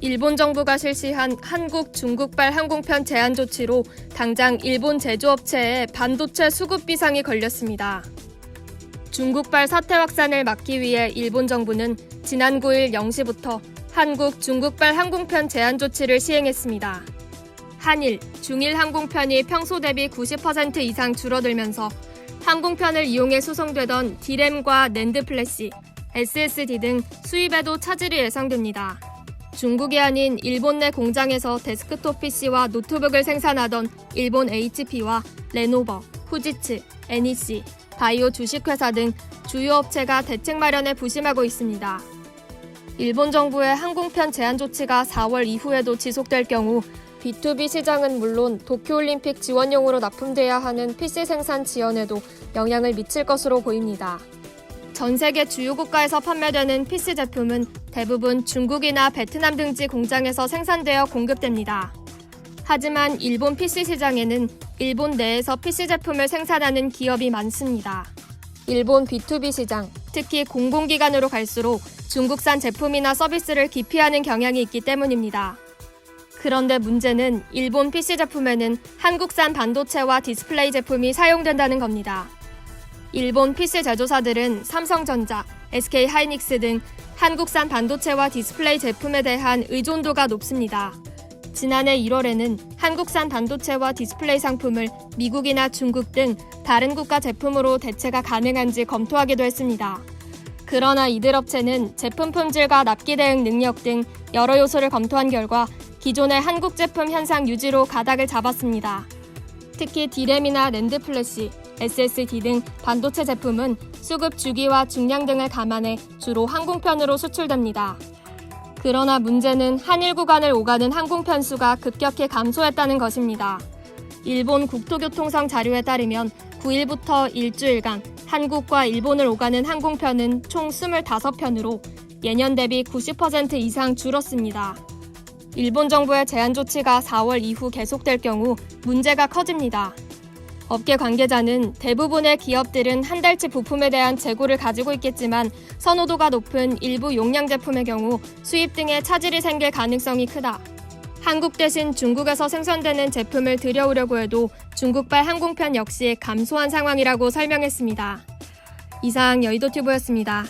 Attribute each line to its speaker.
Speaker 1: 일본 정부가 실시한 한국, 중국발 항공편 제한 조치로 당장 일본 제조업체에 반도체 수급 비상이 걸렸습니다. 중국발 사태 확산을 막기 위해 일본 정부는 지난 9일 0시부터 한국, 중국발 항공편 제한 조치를 시행했습니다. 한일, 중일 항공편이 평소 대비 90% 이상 줄어들면서 항공편을 이용해 수송되던 D램과 낸드 플래시, SSD 등 수입에도 차질이 예상됩니다. 중국이 아닌 일본 내 공장에서 데스크톱 PC와 노트북을 생산하던 일본 HP와 레노버, 후지츠, NEC, 바이오 주식회사 등 주요 업체가 대책 마련에 부심하고 있습니다. 일본 정부의 항공편 제한 조치가 4월 이후에도 지속될 경우 B2B 시장은 물론 도쿄올림픽 지원용으로 납품돼야 하는 PC 생산 지연에도 영향을 미칠 것으로 보입니다. 전 세계 주요 국가에서 판매되는 PC 제품은 대부분 중국이나 베트남 등지 공장에서 생산되어 공급됩니다. 하지만 일본 PC 시장에는 일본 내에서 PC 제품을 생산하는 기업이 많습니다. 일본 B2B 시장, 특히 공공기관으로 갈수록 중국산 제품이나 서비스를 기피하는 경향이 있기 때문입니다. 그런데 문제는 일본 PC 제품에는 한국산 반도체와 디스플레이 제품이 사용된다는 겁니다. 일본 PC 제조사들은 삼성전자, SK하이닉스 등 한국산 반도체와 디스플레이 제품에 대한 의존도가 높습니다. 지난해 1월에는 한국산 반도체와 디스플레이 상품을 미국이나 중국 등 다른 국가 제품으로 대체가 가능한지 검토하기도 했습니다. 그러나 이들 업체는 제품 품질과 납기 대응 능력 등 여러 요소를 검토한 결과 기존의 한국 제품 현상 유지로 가닥을 잡았습니다. 특히 D램이나 낸드 플래시, SSD 등 반도체 제품은 수급 주기와 중량 등을 감안해 주로 항공편으로 수출됩니다. 그러나 문제는 한일 구간을 오가는 항공편 수가 급격히 감소했다는 것입니다. 일본 국토교통성 자료에 따르면 9일부터 일주일간 한국과 일본을 오가는 항공편은 총 25편으로 예년 대비 90% 이상 줄었습니다. 일본 정부의 제한 조치가 4월 이후 계속될 경우 문제가 커집니다. 업계 관계자는 대부분의 기업들은 한 달치 부품에 대한 재고를 가지고 있겠지만 선호도가 높은 일부 용량 제품의 경우 수입 등의 차질이 생길 가능성이 크다. 한국 대신 중국에서 생산되는 제품을 들여오려고 해도 중국발 항공편 역시 감소한 상황이라고 설명했습니다. 이상 여의도튜브였습니다.